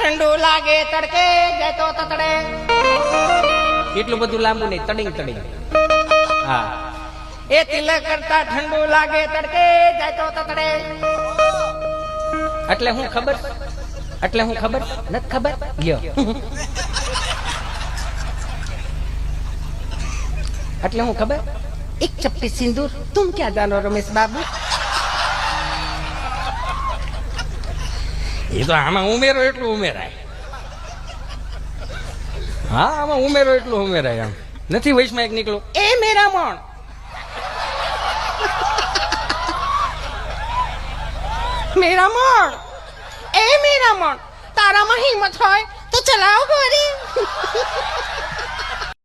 ઠંડુ લાગે તડકે જાય તો તતડે. એટલું બધું લાંબુ નહીં, તડિંગ તડિંગ. હા, એ તિલક કરતા ઠંડુ લાગે તડકે જાય તો તતડે. એટલે હું ખબર, એટલે હું ખબર નથી ખબર. લ્યો, એટલે હું ખબર. એક ચપટી સિંદૂર તુમ ક્યાં જાનો રમેશ બાબુ. એ તો આમાં ઉમેરો એટલું ઉમેરાય. હા, આમાં ઉમેરો એટલું ઉમેરાય. આમ નથી વૈશમાં એક નીકળો એ મેરા મણ. મેરા મણ, એ મેરા મણ, તારામાં હિંમત હોય તો ચલાવ ગોરી.